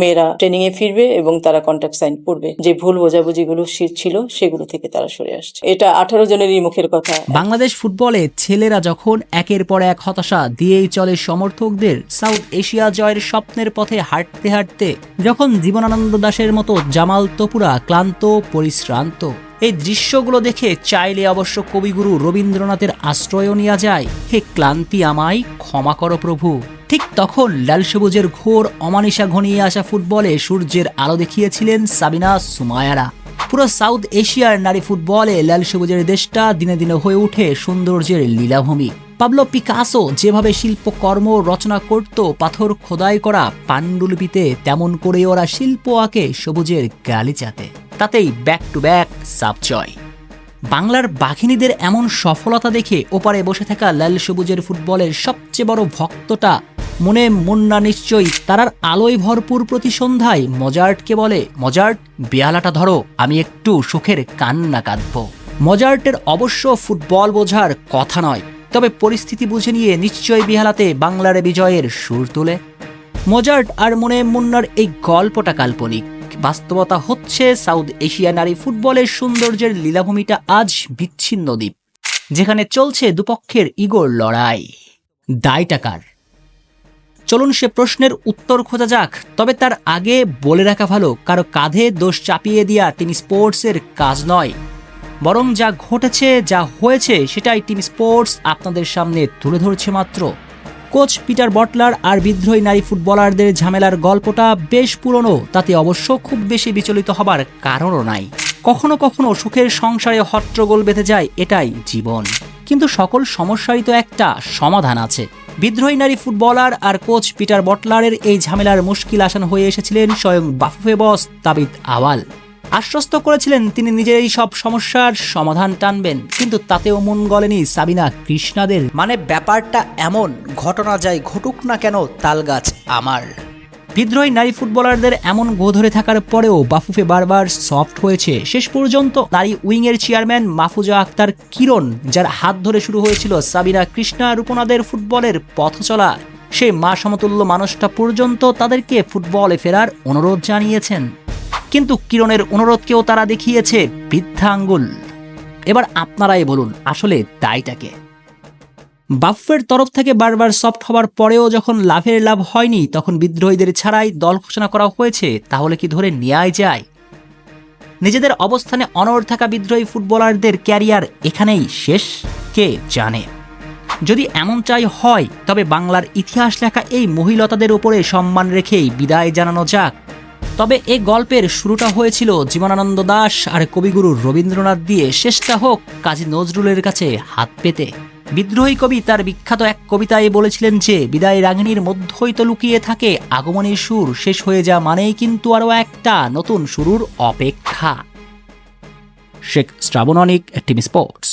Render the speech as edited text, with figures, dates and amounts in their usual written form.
মেয়েরা ট্রেনিং এ ফিরবে এবং তারা কন্ট্রাক্ট সাইন করবে। যে ভুল বোঝাবুঝিগুলো ছিল সেগুলো থেকে তারা সরে আসছে। এটা 18 জনেরই মুখের কথা। বাংলাদেশ ফুটবলে ছেলেরা যখন একের পর এক হতাশা দিয়েই চলে সমর্থকদের, সাউথ এশিয়া জয়ের স্বপ্নের পথে হাঁটতে হাঁটতে যখন জীবনানন্দ দাশের মতো জামাল তপুরা ক্লান্ত পরিশ্রান্ত, এই দৃশ্যগুলো দেখে চাইলে অবশ্য কবিগুরু রবীন্দ্রনাথের আশ্রয়ও নেওয়া যায়। হে ক্লান্তি আমায় ক্ষমা করো প্রভু। ঠিক তখন লাল সবুজের ঘোর অমানিসা ঘনিয়ে আসা ফুটবলে সূর্যের আলো দেখিয়েছিলেন সাবিনা সুমায়ারা। পুরো সাউথ এশিয়ার নারী ফুটবলে লাল সবুজের দেশটা দিনে দিনে হয়ে ওঠে সৌন্দর্যের লীলাভূমি। পাবলো পিকাসো যেভাবে শিল্পকর্ম রচনা করত পাথর খোদাই করা পাণ্ডুলিপিতে, তেমন করে ওরা শিল্প আঁকে সবুজের গালিচাতে। তাতেই ব্যাক টু ব্যাক সাবজয়। বাংলার বাঘিনীদের এমন সফলতা দেখে ওপারে বসে থাকা লাল সবুজের ফুটবলের সবচেয়ে বড় ভক্তটা মনে মুন্না নিশ্চয়ই তারার আলোয় ভরপুর প্রতি সন্ধ্যায় মজার্টকে বলে, মজার্ট বেহালাটা ধরো, আমি একটু সুখের কান্না কাঁদব। মজার্টের অবশ্য ফুটবল বোঝার কথা নয়, তবে পরিস্থিতি বুঝে নিয়ে নিশ্চয়ই বেহালাতে বাংলার বিজয়ের সুর তোলে। মজার্ট আর মনে মুন্নার এই গল্পটা কাল্পনিক, বাস্তবতা হচ্ছে সাউথ এশিয়া নারী ফুটবলের সৌন্দর্যের লীলাভূমিটা আজ বিচ্ছিন্ন দ্বীপ, যেখানে চলছে দুপক্ষের ইগোর লড়াই। দায়টা কার? চলুন সে প্রশ্নের উত্তর খোঁজা যাক। তবে তার আগে বলে রাখা ভালো, কারো কাঁধে দোষ চাপিয়ে দেওয়া টিম স্পোর্টসের কাজ নয়, বরং যা ঘটেছে যা হয়েছে সেটাই টিম স্পোর্টস আপনাদের সামনে তুলে ধরছে মাত্র। কোচ পিটার বটলার আর বিদ্রোহী নারী ফুটবলারদের ঝামেলার গল্পটা বেশ পুরনো, তাতে অবশ্য খুব বেশি বিচলিত হবার কারণও নাই। কখনো কখনো সুখের সংসারে হট্টগোল বেঁধে যায়, এটাই জীবন। কিন্তু সকল সমস্যারই তো একটা সমাধান আছে। বিদ্রোহী নারী ফুটবলার আর কোচ পিটার বটলারের এই ঝামেলার মুশকিল আসান হয়ে এসেছিলেন স্বয়ং বাফুফে বস তাবিথ আওয়াল। আশ্বস্ত করেছিলেন তিনি নিজেই সব সমস্যার সমাধান টানবেন, কিন্তু তাতেও মন গলেনি সাবিনা কৃষ্ণাদের। মানে ব্যাপারটা এমন, ঘটনা যাই ঘটুক না কেন তালগাছ আমার। বিদ্রোহী নারী ফুটবলারদের এমন গো ধরে থাকার পরেও বাফুফে বারবার সফট হয়েছে। শেষ পর্যন্ত নারী উইংয়ের চেয়ারম্যান মাহফুজা আক্তার কিরণ, যার হাত ধরে শুরু হয়েছিল সাবিনা কৃষ্ণা রূপনাদের ফুটবলের পথ চলা, সেই মা সমতুল্য মানুষটা পর্যন্ত তাদেরকে ফুটবলে ফেরার অনুরোধ জানিয়েছেন। কিন্তু কিরণের অনুরোধকেও তারা দেখিয়েছে বৃদ্ধা আঙ্গুল। এবার আপনারাই বলুন, আসলে দায়টাকে? বাফুফের তরফ থেকে বারবার সফট হওয়ার পরেও যখন লাভের লাভ হয়নি, তখন বিদ্রোহীদের ছাড়াই দল ঘোষণা করা হয়েছে, তাহলে কি ধরে নেওয়াই যায়? নিজেদের অবস্থানে অনড় থাকা বিদ্রোহী ফুটবলারদের ক্যারিয়ার এখানেই শেষ? কে জানে। যদি এমনটাই হয়, তবে বাংলার ইতিহাস লেখা এই মহিলতাদের উপরে সম্মান রেখেই বিদায় জানানো যাক। তবে এই গল্পের শুরুটা হয়েছিল জীবনানন্দ দাশ আর কবিগুরু রবীন্দ্রনাথ দিয়ে, শেষটা হোক কাজী নজরুলের কাছে হাত পেতে। বিদ্রোহী কবি তার বিখ্যাত এক কবিতায় বলেছিলেন যে, বিদায় রাগিনীর মধ্যই তো লুকিয়ে থাকে আগমনের সুর, শেষ হয়ে যা মানেই কিন্তু আরও একটা নতুন শুরুর অপেক্ষা। শেখ শ্রাবণ অনিক, টিম স্পোর্টস।